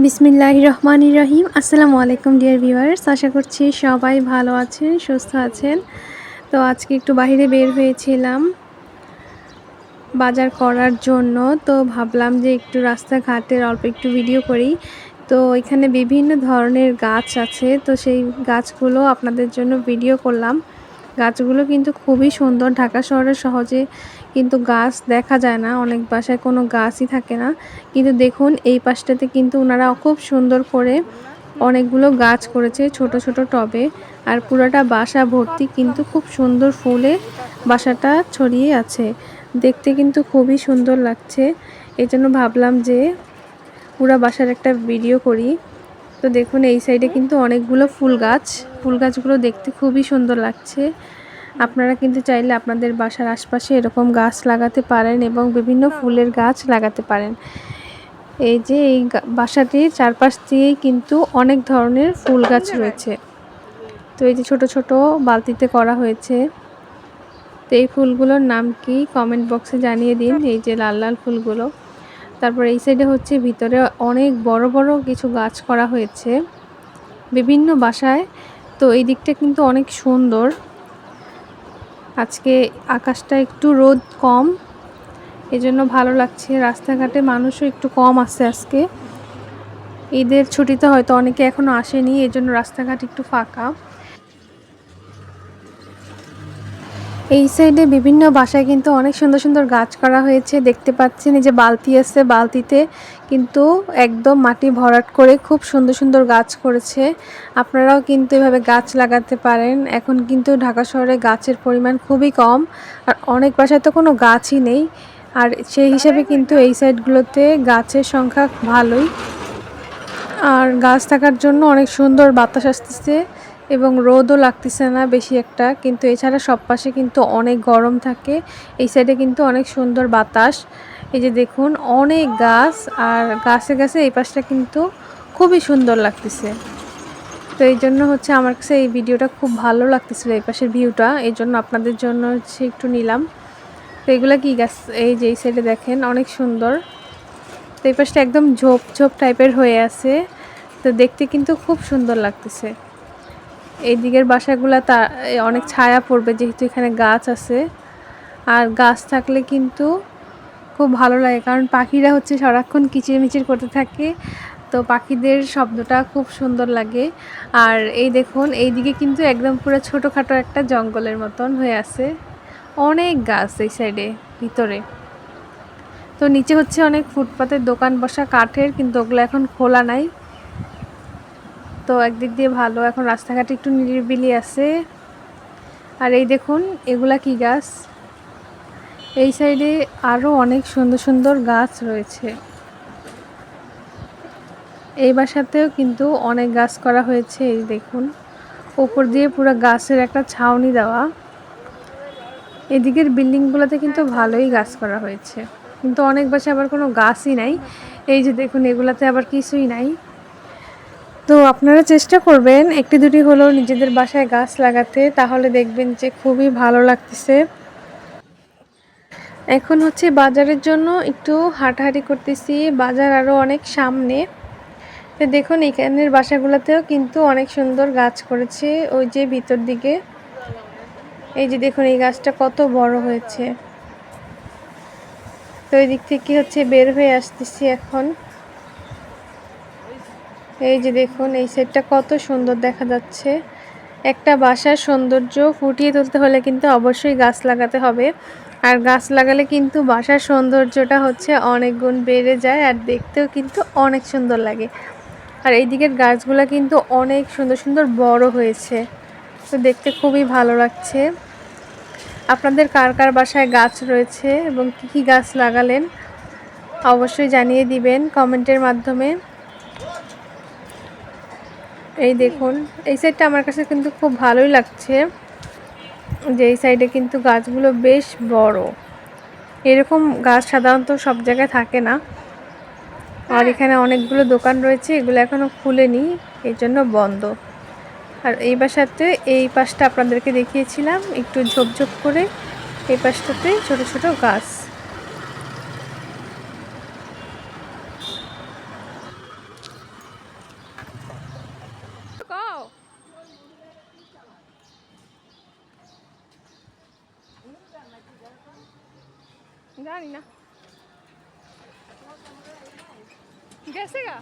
বিসমিল্লাহির রহমানির রহিম। আসসালামু আলাইকুম ডিয়ার ভিউয়ার্স, আশা করছি সবাই ভালো আছেন, সুস্থ আছেন। তো আজকে একটু বাইরে বের হয়েছিলাম বাজার করার জন্য। তো ভাবলাম যে একটু রাস্তাঘাটের অল্প একটু ভিডিও করি। তো এখানে বিভিন্ন ধরনের গাছ আছে, তো সেই গাছগুলো আপনাদের জন্য ভিডিও করলাম। গাছগুলো কিন্তু খুবই সুন্দর। ঢাকা শহরে সহজে কিন্তু গাছ দেখা যায় না, অনেক বাসায় কোনো গাছই থাকে না। কিন্তু দেখুন এই পাশটাতে কিন্তু ওনারা খুব সুন্দর করে অনেকগুলো গাছ করেছে ছোট ছোট টবে। আর পুরোটা বাসা ভর্তি কিন্তু খুব সুন্দর ফুলে বাসাটা ছড়িয়ে আছে। দেখতে কিন্তু খুবই সুন্দর লাগছে। এজন্য ভাবলাম যে পুরা বাসার একটা ভিডিও করি। তো দেখুন এই সাইডে কিন্তু অনেকগুলো ফুল গাছগুলো দেখতে খুবই সুন্দর লাগছে। আপনারা কিন্তু চাইলে আপনাদের বাসার আশপাশে এরকম গাছ লাগাতে পারেন এবং বিভিন্ন ফুলের গাছ লাগাতে পারেন। এই যে এই বাসাটির চারপাশ দিয়েই কিন্তু অনেক ধরনের ফুল গাছ রয়েছে। তো এই যে ছোট ছোট বালতিতে করা হয়েছে। তো এই ফুলগুলোর নাম কি কমেন্ট বক্সে জানিয়ে দিন। এই যে লাল লাল ফুলগুলো। তারপর এই সাইডে হচ্ছে ভিতরে অনেক বড় বড় কিছু গাছ করা হয়েছে বিভিন্ন বাসায়। তো এই দিকটা কিন্তু অনেক সুন্দর। আজকে আকাশটা একটু রোদ কম, এজন্য ভালো লাগছে। রাস্তাঘাটে মানুষও একটু কম আছে আজকে। ঈদের ছুটিতে হয়তো অনেকে এখনো আসেনি, এজন্য রাস্তাঘাট একটু ফাঁকা। এই সাইডে বিভিন্ন বাসায় কিন্তু অনেক সুন্দর সুন্দর গাছ করা হয়েছে। দেখতে পাচ্ছেন এই যে বালতি আছে, বালতিতে কিন্তু একদম মাটি ভরাট করে খুব সুন্দর সুন্দর গাছ করেছে। আপনারাও কিন্তু এভাবে গাছ লাগাতে পারেন। এখন কিন্তু ঢাকা শহরে গাছের পরিমাণ খুবই কম, আর অনেক বাসায় তো কোনো গাছই নেই। আর সেই হিসাবে কিন্তু এই সাইডগুলোতে গাছের সংখ্যা ভালোই। আর গাছ থাকার জন্য অনেক সুন্দর বাতাস আসতেছে এবং রোদও লাগতেছে না বেশি একটা। কিন্তু এছাড়া সব পাশে কিন্তু অনেক গরম থাকে। এই সাইডে কিন্তু অনেক সুন্দর বাতাস। এই যে দেখুন অনেক গাছ, আর গাছে গাছে এই পাশটা কিন্তু খুবই সুন্দর লাগতেছে। তো এই জন্য হচ্ছে আমার কাছে এই ভিডিওটা খুব ভালো লাগতেছিল, এই পাশের ভিউটা। এই জন্য আপনাদের জন্য হচ্ছে একটু নিলাম। তো এগুলা কি গাছ, এই যে এই সাইডে দেখেন অনেক সুন্দর। তো এই পাশটা একদম ঝোপ ঝোপ টাইপের হয়ে আছে। তো দেখতে কিন্তু খুব সুন্দর লাগতেছে। এই দিকের বাসাগুলা তা অনেক ছায়া পড়বে যেহেতু এখানে গাছ আছে। আর গাছ থাকলে কিন্তু খুব ভালো লাগে, কারণ পাখিরা হচ্ছে সারাক্ষণ কিচিরমিচির করতে থাকে। তো পাখিদের শব্দটা খুব সুন্দর লাগে। আর এই দেখুন এই দিকে কিন্তু একদম পুরো ছোটোখাটো একটা জঙ্গলের মতন হয়ে আছে, অনেক গাছ এই সাইডে ভিতরে। তো নিচে হচ্ছে অনেক ফুটপাতের দোকান বসা কাঠের, কিন্তু ওগুলো এখন খোলা নাই। তো একদিক দিয়ে ভালো, এখন রাস্তাঘাটে একটু নিরিবিলি আছে। আর এই দেখুন এগুলা কি গাছ, এই সাইডে আরও অনেক সুন্দর সুন্দর গাছ রয়েছে। এই বাসাতেও কিন্তু অনেক গাছ করা হয়েছে। এই দেখুন উপর দিয়ে পুরো গাছের একটা ছাউনি দেওয়া। এদিকের বিল্ডিংগুলোতে কিন্তু ভালোই গাছ করা হয়েছে, কিন্তু অনেক বাসায় আবার কোনো গাছই নাই। এই যে দেখুন এগুলাতে আবার কিছুই নাই। তো আপনারা চেষ্টা করবেন একটি দুটি হলেও নিজেদের বাসায় গাছ লাগাতে, তাহলে দেখবেন যে খুবই ভালো লাগতেছে। এখন হচ্ছে বাজারের জন্য একটু হাঁটাহাঁটি করতেছি, বাজার আরও অনেক সামনে। তো দেখুন এখানের বাসাগুলোতেও কিন্তু অনেক সুন্দর গাছ করেছে ওই যে ভিতর দিকে। এই যে দেখুন এই গাছটা কত বড় হয়েছে। তো এই দিক থেকে হচ্ছে বের হয়ে আসতেছি এখন। এই যে দেখুন এই সাইডটা কত সুন্দর দেখা যাচ্ছে। একটা বাসার সৌন্দর্য ফুটিয়ে তুলতে হলে কিন্তু অবশ্যই গাছ লাগাতে হবে। আর গাছ লাগালে কিন্তু বাসার সৌন্দর্যটা হচ্ছে অনেক গুণ বেড়ে যায়, আর দেখতেও কিন্তু অনেক সুন্দর লাগে। আর এই দিকের গাছগুলো কিন্তু অনেক সুন্দর সুন্দর বড় হয়েছে, তো দেখতে খুবই ভালো লাগছে। আপনাদের কার কার বাসায় গাছ রয়েছে এবং কী কী গাছ লাগালেন অবশ্যই জানিয়ে দিবেন কমেন্টের মাধ্যমে। এই দেখুন এই সাইডটা আমার কাছে কিন্তু খুব ভালোই লাগছে, যে এই সাইডে কিন্তু গাছগুলো বেশ বড়। এরকম গাছ সাধারণত সব জায়গায় থাকে না। আর এখানে অনেকগুলো দোকান রয়েছে, এগুলো এখনো খুলেনি, এই জন্য বন্ধ। আর এই বাসাতে এই পাশটা আপনাদেরকে দেখিয়েছিলাম একটু ঝোপঝোপ করে, এই পাশটাতে ছোট ছোট গাছ। জানি না গেছে গা